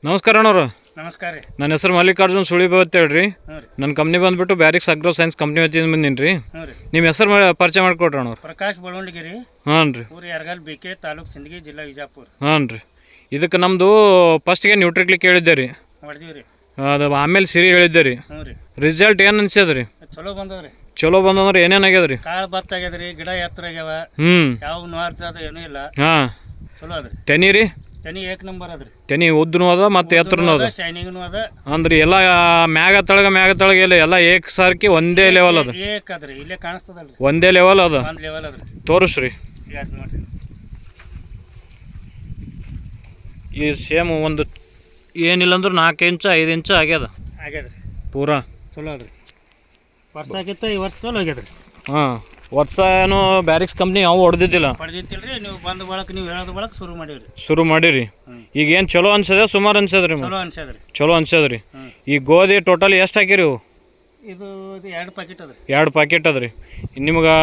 ನಮಸ್ಕಾರ ಅಣ್ಣವ್ರು. ನಮಸ್ಕಾರ ರೀ. ನನ್ನ ಹೆಸರು ಮಲ್ಲಿಕಾರ್ಜುನ್ ಸುಳಿಬ ಅಂತ ಹೇಳ್ರಿ. ಹ್ಞೂ ರೀ. ನನ್ನ ಕಂಪ್ನಿ ಬಂದುಬಿಟ್ಟು ಬ್ಯಾರಿಕ್ಸ್ ಅಗ್ರೋ ಸೈನ್ಸ್ ಕಂಪ್ನಿ ವತಿಯಿಂದ ಬಂದೀನಿ ರೀ. ಹ್ಞೂ ರೀ. ನಿಮ್ಮ ಹೆಸರು ಪರಿಚಯ ಮಾಡಿಕೊಡ್ರಿ ಅಣ್ಣವ್ರು. ಪ್ರಕಾಶ್ ಬಳವಂಡಗಿರಿ, ಹಾಂ ರೀ. ಊರು ಯರಗಲ್ ಬಿಕೆ, ತಾಲೂಕು ಸಿಂದಗಿ, ಜಿಲ್ಲಾ ವಿಜಾಪುರ. ಹಾಂ ರೀ. ಇದಕ್ಕೆ ನಮ್ಮದು ಫಸ್ಟ್ಗೆ ನ್ಯೂಟ್ರಿಕ್ಲಿಕ್ ಹೇಳಿದ್ದೆ ರೀ, ಹೊಡೆದೀವಿ ರೀ. ಅದು ಆಮೇಲೆ ಸಿರಿ ಹೇಳಿದ್ದೆ ರೀ. ಹ್ಞೂ ರೀ. ರಿಸಲ್ಟ್ ಏನು ಅನ್ಸ್ಯದ ರೀ? ಚಲೋ ಬಂದವ್ರಿ. ಚಲೋ ಬಂದಂದ್ರೆ ಏನೇನು ಆಗ್ಯದ ರೀ? ಕಾಳು ಭತ್ತ ಆಗ್ಯದ ರೀ, ಗಿಡ ಎತ್ತರ ಆಗ್ಯಾವ, ಹ್ಞೂ. ಯಾವ ನಾರ್ಜ್ ಅದು ಏನೂ ಇಲ್ಲ. ಹಾಂ. ಚಲೋ ಅದ್ರಿ. ತೆನಿ ರೀ? ತೆನಿ ಏಕ್ ನಂಬರ್ ಅದ್ರಿ. ತೆನಿ ಉದ್ದನೂ ಅದ ಮತ್ತು ಎತ್ತರನೂ ಅದ, ಶೈನಿಂಗ್ನೂ ಅದ. ಅಂದ್ರೆ ಎಲ್ಲ ಮ್ಯಾಗ ತಳಗ ಎಲ್ಲ ಏಕ್ ಸಾರ್ಕಿ ಒಂದೇ ಲೆವೆಲ್ ಅದ. ಏಕ್ ಅದ್ರಿ, ಇಲ್ಲೇ ಕಾಣಿಸ್ತದಲ್ರಿ. ಒಂದೇ ಲೆವೆಲ್ ಅದ. ಒಂದು ಲೆವೆಲ್ ಅದ್ರಿ. ತೋರಿಸ್ರಿ. ಯಾಕೆ ನೋಡ್ರಿ, ಈ ಸೇಮ್ ಒಂದು ಏನಿಲ್ಲ ಅಂದ್ರೆ 4 ಇಂಚು 5 ಇಂಚು ಆಗ್ಯದ ಆಗ್ಯದ್ರಿ. ಪೂರಾ ಚಲೋ ಅದ್ರಿ. ವರ್ಷ ಆಗಿತ್ತ, ಈ ವರ್ಷ ಚಲೋ ಆಗ್ಯದ್ರಿ. ಹಾಂ. ವರ್ಷ ಏನು ಬ್ಯಾರಿಕ್ಸ್ ಕಂಪ್ನಿ ಯಾವ ಹೊಡೆದಿದ್ದಿಲ್ಲ, ಪಡೆದಿತ್ತಿಲ್ರಿ. ನೀವು ಬಂದ ಬಳಕ, ನೀವು ಹೇಳೋದ ಬಳಕ ಶುರು ಮಾಡಿರಿ. ಈಗ ಏನು ಚಲೋ ಅನ್ಸದ ಸುಮಾರು ಅನ್ಸದ್ರಿ? ಚಲೋ ಅನ್ಸದ್ರಿ. ಚಲೋ ಅನ್ಸದ್ರಿ. ಈ ಗೋಧಿ ಟೋಟಲ್ ಎಷ್ಟು ಹಾಕಿರಿ ಇವು? ಇದು 2 ಪ್ಯಾಕೆಟ್ ಅದ್ರಿ. 2 ಪ್ಯಾಕೆಟ್ ಅದ್ರಿ. ನಿಮ್ಗೆ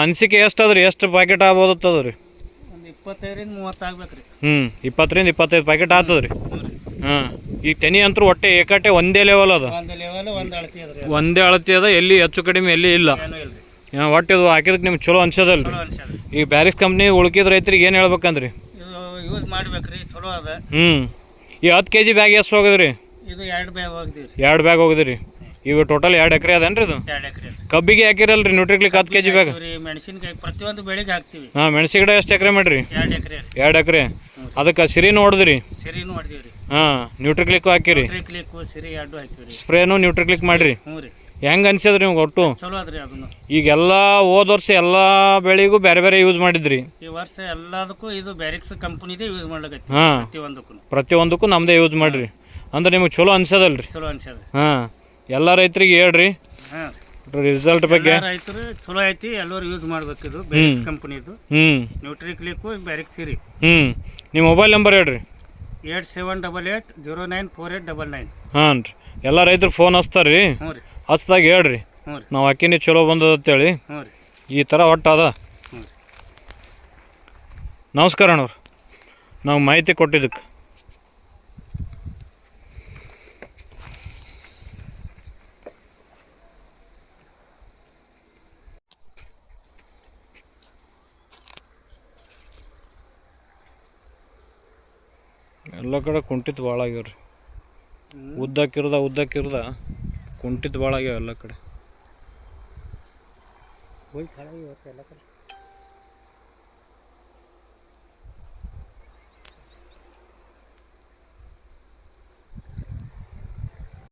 ಅನಿಸಿಕೆ ಎಷ್ಟು ಅದ್ರಿ, ಎಷ್ಟು ಪ್ಯಾಕೆಟ್ ಆಗ್ಬೋದತ್ತದ ರೀ? ಒಂದು 25ರಿಂದ 30 ಆಗ್ಬೇಕ್ರಿ. 20ರಿಂದ 25 ಪ್ಯಾಕೆಟ್ ಆಗ್ತದ್ರಿ. ಹಾಂ. ಈಗ ತೆನಿ ಅಂತೂ ಒಟ್ಟೆ ಏಕಟ್ಟೆ ಒಂದೇ ಲೆವೆಲ್ ಅದ, ಒಂದು ಲೆವೆಲ್, ಒಂದು ಅಳತಿ ಅದ್ರಿ. ಒಂದೇ ಅಳತಿ ಅದ, ಎಲ್ಲಿ ಹೆಚ್ಚು ಕಡಿಮೆ ಎಲ್ಲಿ ಇಲ್ಲ. ಏನೂ ಇಲ್ರಿ. ಒಟ್ಟು ಇದು ಹಾಕಿದಕ್ಕೆ ನಿಮ್ಗೆ ಚಲೋ ಅನ್ಸದಲ್ರಿ? ಚಲೋ ಅನ್ಸದ್ರಿ. ಈ ಬ್ಯಾರಿಕ್ಸ್ ಕಂಪ್ನಿ ಉಳ್ಕಿದ ರೈತರಿಗೆ ಏನು ಹೇಳ್ಬೇಕಂದ್ರಿ? ಇದು ಯೂಸ್ ಮಾಡ್ಬೇಕ್ರಿ, ಚಲೋ ಅದ. ಈ 10 kg ಬ್ಯಾಗ್ ಎಷ್ಟು ಹೋಗದ್ರಿ? ಇದು 2 ಬ್ಯಾಗ್ ಹೋಗಿದ್ವಿ. 2 ಬ್ಯಾಗ್ ಹೋಗಿದ್ರಿ. ಈಗ ಟೋಟಲ್ 2 ಎಕರೆ ಅದೇನ್ರಿ ಇದು? 2 ಎಕರೆ. ಕಬ್ಬಿಗೆ ಹಾಕಿರಲ್ರಿ ನ್ಯೂಟ್ರಿಕ್ಲಿಕ್ 10 kg ಬ್ಯಾಗ್? ಮೆಣಸಿನಕಾಯಿ ಪ್ರತಿಯೊಂದು ಬೆಳೆಗೆ ಹಾಕ್ತಿವಿ. ಹಾಂ. ಮೆಣಸಿ ಗಿಡ ಎಷ್ಟು ಎಕರೆ ಮಾಡ್ರಿ? 2 ಎಕರೆ. 2 ಎಕರೆ. ಅದಕ್ಕೆ ಸಿರಿನೂ ಹೊಡೆದ್ರಿ? ಸಿರಿನೂ ಹೊಡೆದಿವ್ರಿ. ಹಾಂ. ನ್ಯೂಟ್ರಿಕ್ಲಿಕ್ ಹಾಕಿರಿ? ನ್ಯೂಟ್ರಿಕ್ಲಿಕ್ ಸಿರಿ 2 ಹಾಕಿವ್ರಿ. ಸ್ಪ್ರೇನು ನ್ಯೂಟ್ರಿಕ್ಲಿಕ್ ಮಾಡ್ರಿ? ಹ್ಞೂ ರೀ. ಹೆಂಗೆ ಅನ್ಸದ್ರಿ ನಿಮ್ಗೆ ಒಟ್ಟು? ಚಲೋ ಅದ್ರಿ. ಅದನ್ನು ಈಗೆಲ್ಲ ಹೋದ ವರ್ಷ ಎಲ್ಲ ಬೆಳೆಗೂ ಬೇರೆ ಬೇರೆ ಯೂಸ್ ಮಾಡಿದ್ರಿ. ಈ ವರ್ಷ ಎಲ್ಲದಕ್ಕೂ ಇದು ಬ್ಯಾರಿಕ್ಸ್ ಕಂಪನಿದೇ ಯೂಸ್ ಮಾಡ್ಲಿಕ್ಕೆ. ಹಾಂ. ಪ್ರತಿಯೊಂದಕ್ಕೂ ನಮ್ಮದೇ ಯೂಸ್ ಮಾಡ್ರಿ. ಅಂದ್ರೆ ನಿಮ್ಗೆ ಚಲೋ ಅನ್ಸದಲ್ರಿ? ಚಲೋ ಅನ್ಸದ. ಹಾಂ. ಎಲ್ಲ ರೈತರಿಗೆ ಹೇಳ್ರಿ ಹಾಂ ರಿಸಲ್ಟ್ ಬಗ್ಗೆ. ರೈತರು ಚಲೋ ಐತಿ, ಎಲ್ಲರೂ ಯೂಸ್ ಮಾಡ್ಬೇಕು. ಇದು ಬ್ಯಾರಿಕ್ಸ್ ಕಂಪನಿದು ನ್ಯೂಟ್ರಿಕ್ಲಿಕ್ಕು ಬ್ಯಾರಿಕ್ಸ್ ಸಿರಿ. ನಿಮ್ಮ ಮೊಬೈಲ್ ನಂಬರ್ ಹೇಳ್ರಿ. 8788094899. ಹಾಂ ರೀ. ಎಲ್ಲ ರೈತರು ಫೋನ್ ಹಚ್ತಾರೆ ರೀ. ಹ್ಞೂ ರೀ. ಹಚ್ದಾಗ ಹೇಳ್ರಿ, ಹ್ಞೂ ರೀ. ನಾವು ಹಾಕಿನಿ ಚಲೋ ಬಂದದ ಅಂತೇಳಿ. ಹ್ಞೂ ರೀ. ಈ ಥರ ಒಟ್ಟು ಅದ. ನಮಸ್ಕಾರ ಅಣ್ಣವ್ರು, ನಾವು ಮಾಹಿತಿ ಕೊಟ್ಟಿದ್ದಕ್ಕೆ. ಎಲ್ಲ ಕಡೆ ಕುಂಠಿತ ಭಾಳ ಆಗ್ಯಾವ್ರಿ. ಉದ್ದಕ್ಕಿರ್ದ ಕುಂಠಿತ ಭಾಳ ಆಗ್ಯಾವ ಎಲ್ಲ ಕಡೆ.